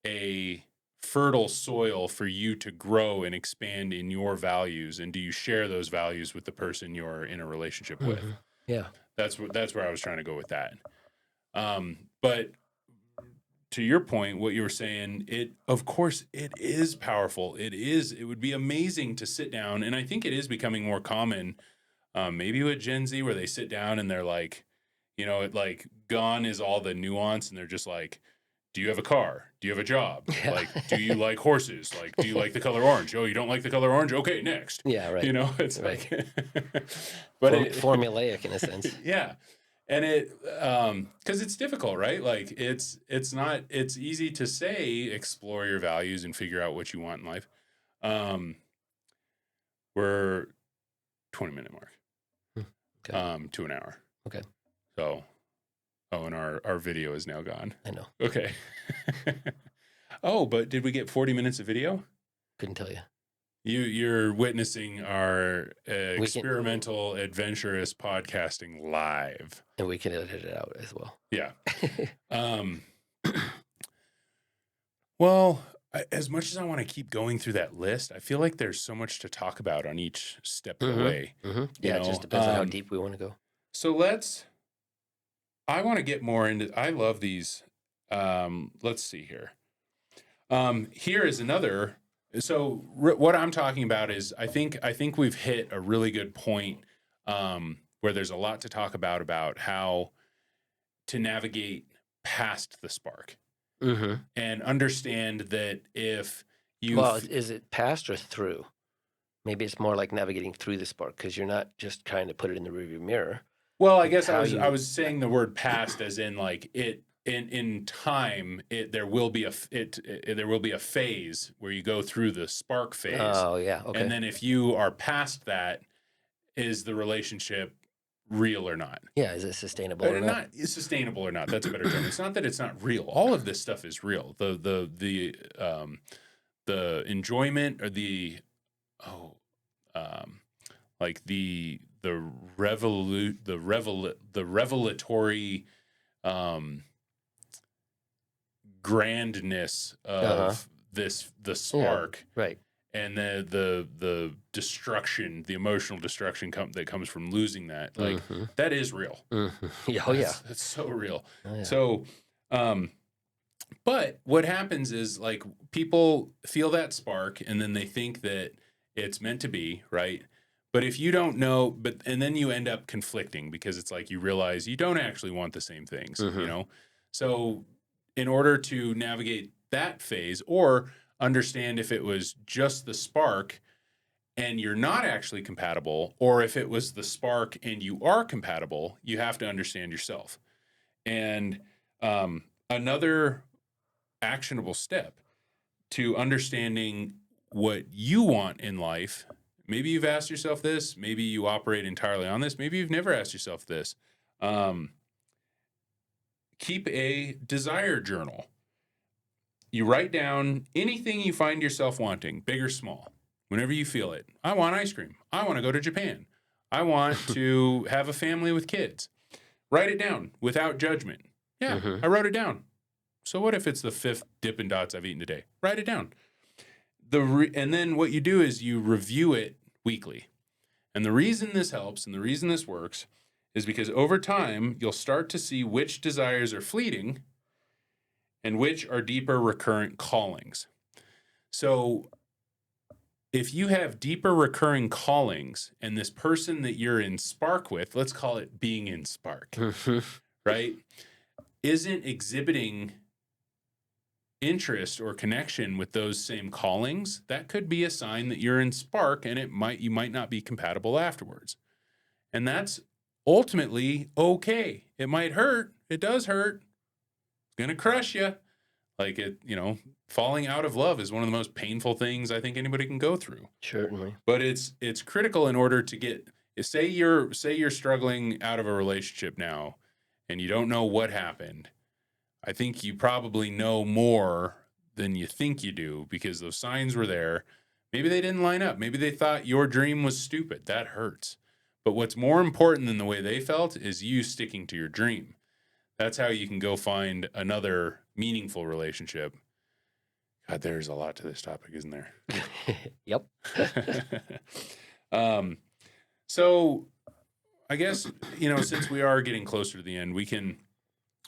a fertile soil for you to grow and expand in your values, and do you share those values with the person you're in a relationship with? Yeah, that's where I was trying to go with that. But to your point, what you were saying, of course it is powerful. It would be amazing to sit down, and I think it is becoming more common, maybe with Gen Z, where they sit down and they're like, gone is all the nuance, and they're just like, do you have a car? Do you have a job? Yeah. Like, do you like horses? Like, do you like the color orange? Oh, you don't like the color orange? Okay, next. Yeah, right. It's right. like, but formulaic in a sense. Yeah. And because it's difficult, right? Like it's easy to say, explore your values and figure out what you want in life. We're 20-minute mark, Okay. to an hour. Okay. So, and our video is now gone. I know. Okay. Oh, but did we get 40 minutes of video? Couldn't tell you. You're witnessing our experimental, adventurous podcasting live. And we can edit it out as well. Yeah. Well, as much as I want to keep going through that list, I feel like there's so much to talk about on each step of the way. Yeah, it just depends on how deep we want to go. So I want to get more into, I love these. Let's see here. Here is another. So what I'm talking about is I think we've hit a really good point where there's a lot to talk about how to navigate past the spark and understand that if you... Well, is it past or through? Maybe it's more like navigating through the spark because you're not just trying to put it in the rearview mirror. Well, I guess I was saying the word past as in like it in time. There will be a phase where you go through the spark phase. Oh yeah, okay. And then if you are past that, is the relationship real or not? Yeah, is it sustainable or not? Is sustainable or not? That's a better term. It's not that it's not real. All of this stuff is real. The enjoyment or the revelatory grandness of the spark, right? And the destruction, the emotional destruction that comes from losing that, like that is real. Yeah, it's so real. Oh, yeah. So, but what happens is like people feel that spark and then they think that it's meant to be, right? But if you don't know, and then you end up conflicting because it's like you realize you don't actually want the same things, So in order to navigate that phase or understand if it was just the spark and you're not actually compatible, or if it was the spark and you are compatible, you have to understand yourself. And another actionable step to understanding what you want in life, maybe you've asked yourself this, maybe you operate entirely on this, maybe you've never asked yourself this. Keep a desire journal. You write down anything you find yourself wanting, big or small, whenever you feel it. I want ice cream. I want to go to Japan. I want to have a family with kids. Write it down without judgment. Yeah, I wrote it down. So what if it's the 5th Dippin' Dots I've eaten today? Write it down. And then what you do is you review it weekly. And the reason this helps and the reason this works is because over time, you'll start to see which desires are fleeting and which are deeper recurrent callings. So if you have deeper recurring callings and this person that you're in spark with, let's call it being in spark, right, isn't exhibiting interest or connection with those same callings, that could be a sign that you're in spark, and you might not be compatible afterwards. And that's ultimately okay. It might hurt. It does hurt. It's going to crush you. Like falling out of love is one of the most painful things I think anybody can go through. Certainly. But it's critical in order to get, say you're struggling out of a relationship now and you don't know what happened. I think you probably know more than you think you do because those signs were there. Maybe they didn't line up. Maybe they thought your dream was stupid. That hurts. But what's more important than the way they felt is you sticking to your dream. That's how you can go find another meaningful relationship. God, there's a lot to this topic, isn't there? Yep. So I guess, since we are getting closer to the end,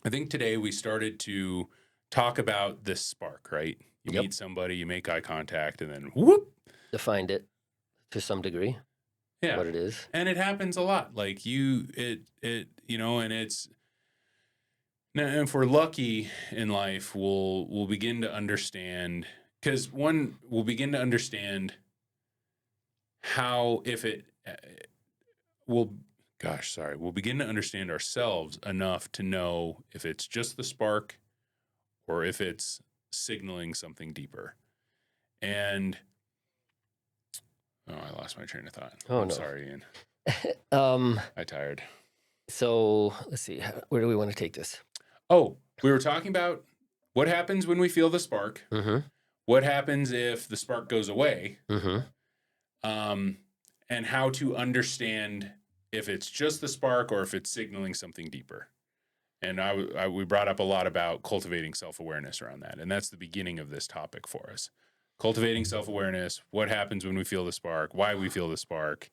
I think today we started to talk about this spark, right? You meet somebody, you make eye contact, and then whoop. Defined it to some degree. Yeah. What it is. And it happens a lot. Like and it's, now, if we're lucky in life, we'll begin to understand, because we'll begin to understand how, we'll begin to understand ourselves enough to know if it's just the spark or if it's signaling something deeper. And I lost my train of thought. I'm sorry, Ian. I'm tired. So let's see. Where do we want to take this? Oh, we were talking about what happens when we feel the spark. Mm-hmm. What happens if the spark goes away? Mm-hmm. And how to understand if it's just the spark or if it's signaling something deeper. And we brought up a lot about cultivating self-awareness around that. And that's the beginning of this topic for us. Cultivating self-awareness, what happens when we feel the spark, why we feel the spark,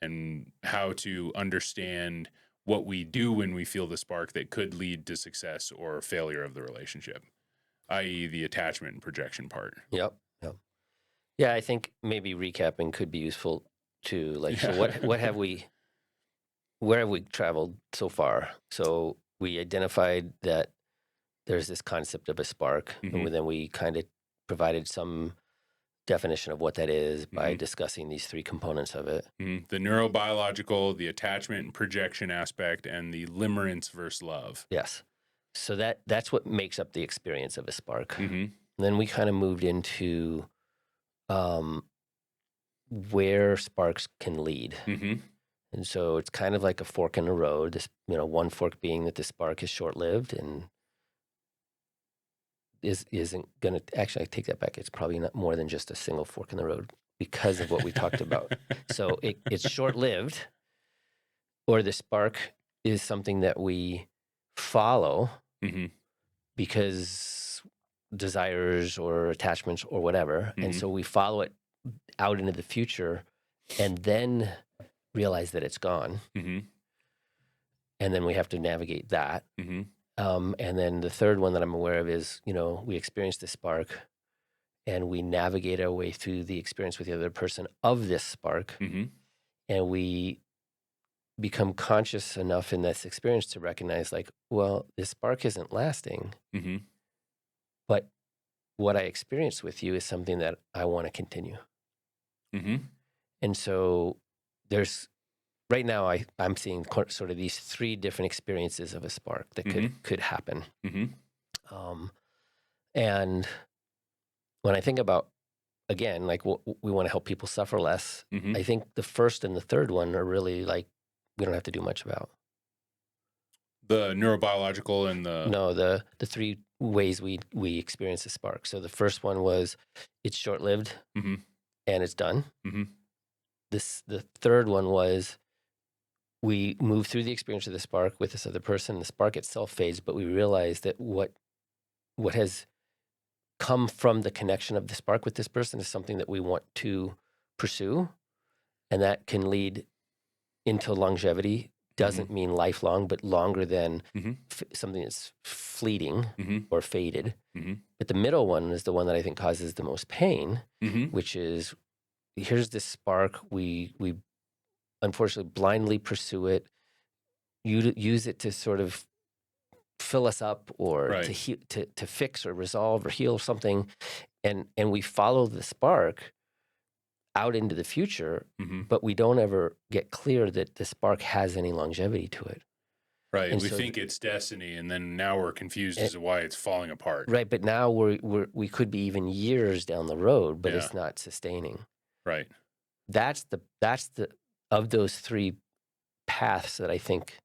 and how to understand what we do when we feel the spark that could lead to success or failure of the relationship, i.e. the attachment and projection part. Yep. Yeah, I think maybe recapping could be useful too. Like, so where have we traveled so far? So we identified that there's this concept of a spark, and then we kind of provided some definition of what that is by discussing these three components of it. The neurobiological, the attachment and projection aspect, and the limerence versus love. Yes. So that's what makes up the experience of a spark. And then we kind of moved into where sparks can lead. And so it's kind of like a fork in the road. This, one fork being that the spark is short-lived and isn't going to, actually, I take that back. It's probably not more than just a single fork in the road because of what we talked about. So it's short-lived, or the spark is something that we follow because desires or attachments or whatever. And so we follow it out into the future and then realize that it's gone. And then we have to navigate that. And then the third one that I'm aware of is, we experience the spark and we navigate our way through the experience with the other person of this spark. And we become conscious enough in this experience to recognize, like, well, this spark isn't lasting, but what I experienced with you is something that I want to continue. And so there's, right now, I'm seeing sort of these three different experiences of a spark that could happen. And when I think about, again, like we want to help people suffer less, I think the first and the third one are really like, we don't have to do much about. The neurobiological and the... No, the three ways we experience a spark. So the first one was it's short-lived and it's done. The third one was we move through the experience of the spark with this other person. The spark itself fades, but we realize that what has come from the connection of the spark with this person is something that we want to pursue, and that can lead into longevity. Doesn't mean lifelong, but longer than something that's fleeting or faded. But the middle one is the one that I think causes the most pain, which is, here's this spark. We unfortunately blindly pursue it. You use it to sort of fill us up or Right. to fix or resolve or heal something, and we follow the spark out into the future, but we don't ever get clear that the spark has any longevity to it. Right. And We so think it's destiny, and then now we're confused as it, to why it's falling apart. right, but now we could be even years down the road, but Yeah. it's not sustaining. Right. That's the of those three paths that I think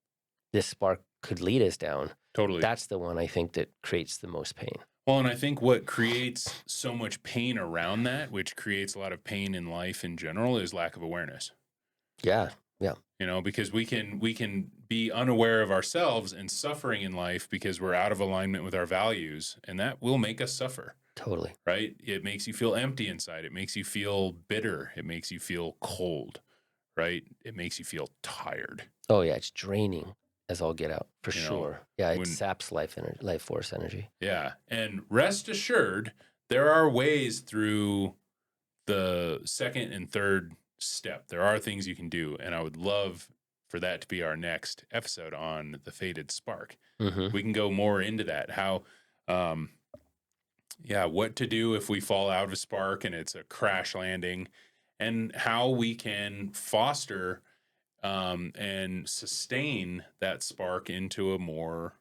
this spark could lead us down. Totally. That's the one I think that creates the most pain. Well, and I think what creates so much pain around that, which creates a lot of pain in life in general, is lack of awareness. Yeah. Yeah. You know, because we can be unaware of ourselves and suffering in life because we're out of alignment with our values, and that will make us suffer. Totally. Right? It makes you feel empty inside. It makes you feel bitter. It makes you feel cold. Right? It makes you feel tired. Oh yeah, it's draining as all get out for sure. Yeah, it saps life force energy. Yeah, and rest assured, there are ways through the second and third step. There are things you can do, and I would love for that to be our next episode on the faded spark. We can go more into that. How, what to do if we fall out of a spark and it's a crash landing, and how we can foster and sustain that spark into a more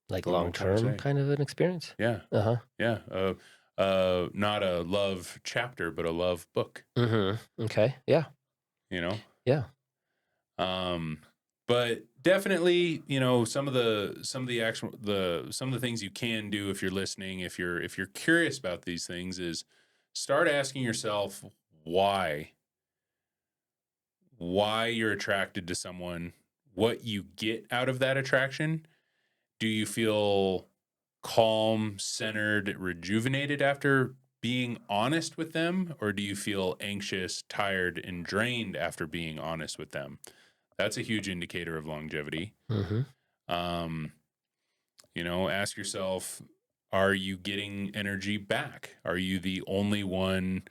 like long-term kind of an experience. Yeah. Yeah. Not a love chapter, but a love book. Okay. Yeah. You know? Yeah. But definitely, you know, some of the things you can do if you're listening, if you're curious about these things, is start asking yourself why you're attracted to someone, what you get out of that attraction. Do you feel calm, centered, rejuvenated after being honest with them? Or do you feel anxious, tired, and drained after being honest with them? That's a huge indicator of longevity. You know, ask yourself, are you getting energy back? Are you the only one,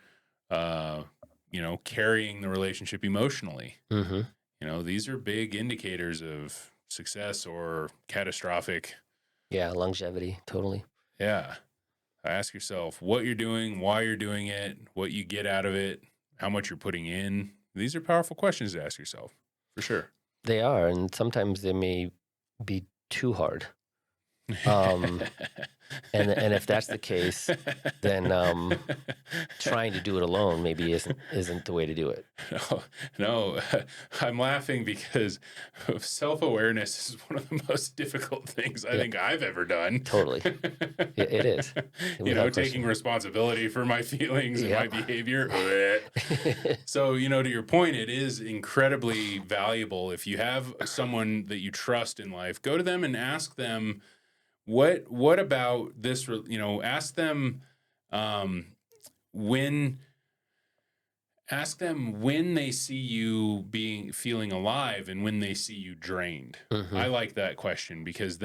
carrying the relationship emotionally? You know, these are big indicators of success or catastrophic. Yeah, longevity, totally. Yeah. Ask yourself what you're doing, why you're doing it, what you get out of it, how much you're putting in. These are powerful questions to ask yourself, for sure. They are, and sometimes they may be too hard. And if that's the case, then trying to do it alone maybe isn't the way to do it. No, I'm laughing because self-awareness is one of the most difficult things I think I've ever done. Totally. It is. You know, taking responsibility for my feelings and my behavior. So, you know, to your point, it is incredibly valuable. If you have someone that you trust in life, go to them and ask them, what about this, you know, ask them when they see you feeling alive and when they see you drained. I like that question because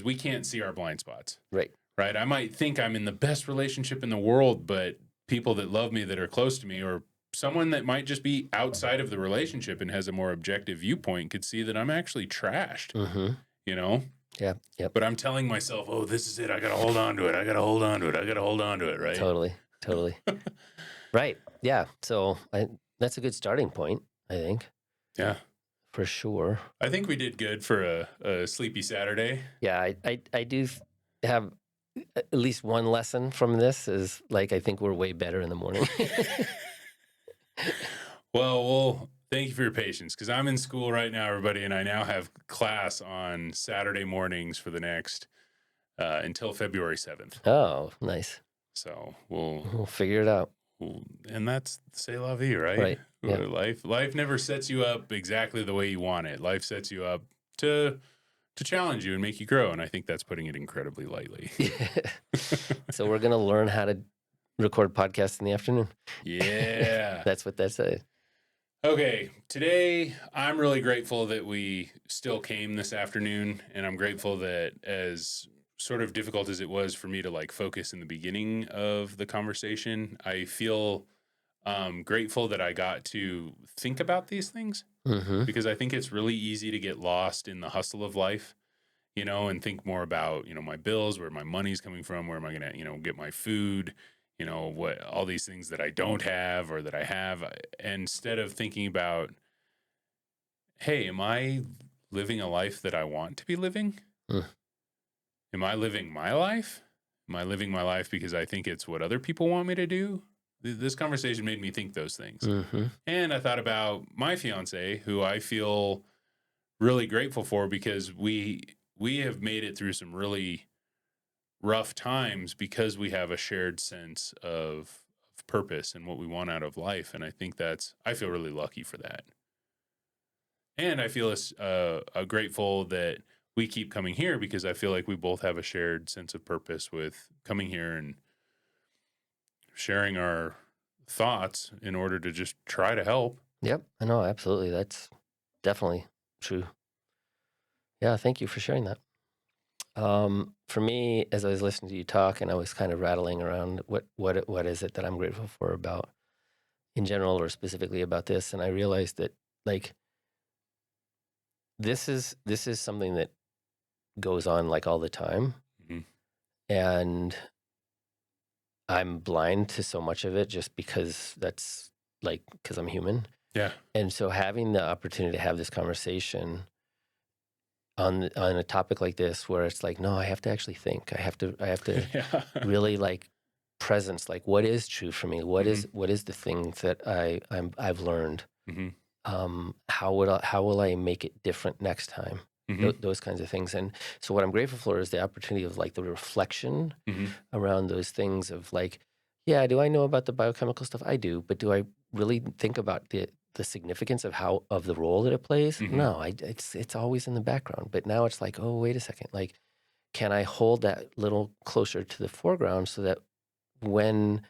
we can't see our blind spots. Right. I might think I'm in the best relationship in the world, but people that love me, that are close to me, or someone that might just be outside of the relationship and has a more objective viewpoint could see that I'm actually trashed. You know? Yeah. Yep. But I'm telling myself, oh, this is it. I got to hold on to it. I got to hold on to it. I got to hold on to it. Right. Totally. Right. Yeah. So that's a good starting point, I think. Yeah. For sure. I think we did good for a sleepy Saturday. Yeah. I do have at least one lesson from this is like, I think we're way better in the morning. Well, thank you for your patience because I'm in school right now, everybody, and I now have class on Saturday mornings for the next until February 7th. Oh, nice. So we'll figure it out. And that's c'est la vie, right? Right. Yeah. Life never sets you up exactly the way you want it. Life sets you up to challenge you and make you grow, and I think that's putting it incredibly lightly. So we're gonna learn how to record podcasts in the afternoon. Yeah. That's what that said. Okay, today I'm really grateful that we still came this afternoon, and I'm grateful that as sort of difficult as it was for me to like focus in the beginning of the conversation, I feel Grateful that I got to think about these things because I think it's really easy to get lost in the hustle of life, and think more about, my bills, where my money's coming from, where am I going to, get my food, what all these things that I don't have or that I have, instead of thinking about, hey, am I living a life that I want to be living? Am I living my life? Am I living my life because I think it's what other people want me to do? This conversation made me think those things. And I thought about my fiance, who I feel really grateful for because we have made it through some really rough times because we have a shared sense of purpose and what we want out of life. And I think I feel really lucky for that. And I feel grateful that we keep coming here because I feel like we both have a shared sense of purpose with coming here and sharing our thoughts in order to just try to help. Yep, I know, absolutely. That's definitely true. Yeah, thank you for sharing that. For me, as I was listening to you talk, and I was kind of rattling around what is it that I'm grateful for about in general or specifically about this, and I realized that like this is something that goes on like all the time, and I'm blind to so much of it just because because I'm human. Yeah. And so having the opportunity to have this conversation on a topic like this, where it's like, no, I have to actually think. I have to Yeah. really like presence, like what is true for me? What is the thing that I've learned? How will I make it different next time? Those kinds of things. And so what I'm grateful for is the opportunity of like the reflection around those things of like, yeah, do I know about the biochemical stuff? I do, but do I really think about the significance of the role that it plays? No, it's always in the background. But now it's like, oh, wait a second. Like, can I hold that little closer to the foreground so that when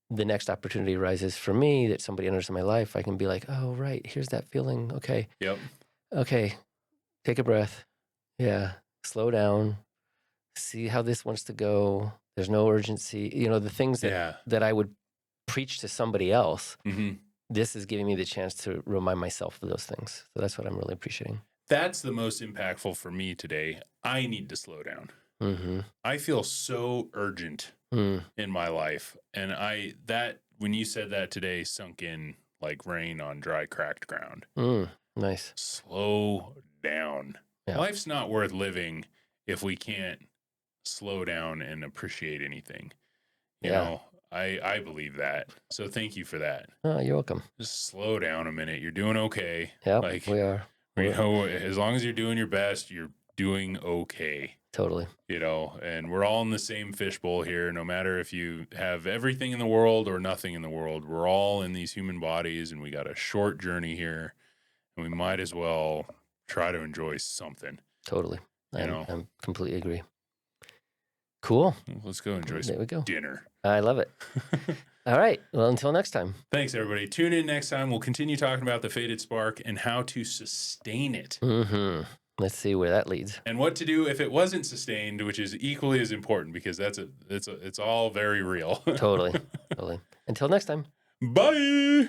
the next opportunity arises for me, that somebody enters in my life, I can be like, oh, right, here's that feeling. Okay. Yep. Okay. Take a breath. Yeah. Slow down. See how this wants to go. There's no urgency. The things that I would preach to somebody else. This is giving me the chance to remind myself of those things. So that's what I'm really appreciating. That's the most impactful for me today. I need to slow down. I feel so urgent in my life. And when you said that today, sunk in like rain on dry, cracked ground. Nice. Slow down. Yeah. Life's not worth living if we can't slow down and appreciate anything. You know, I believe that. So thank you for that. Oh, you're welcome. Just slow down a minute. You're doing okay. Yeah, like, we are. As long as you're doing your best, you're doing okay. Totally. And we're all in the same fishbowl here. No matter if you have everything in the world or nothing in the world, we're all in these human bodies, and we got a short journey here, and we might as well try to enjoy something. Totally. I completely agree. Cool. Let's go enjoy some dinner. I love it. All right. Well, until next time. Thanks, everybody. Tune in next time. We'll continue talking about the faded spark and how to sustain it. Let's see where that leads. And what to do if it wasn't sustained, which is equally as important because it's all very real. Totally. Until next time. Bye.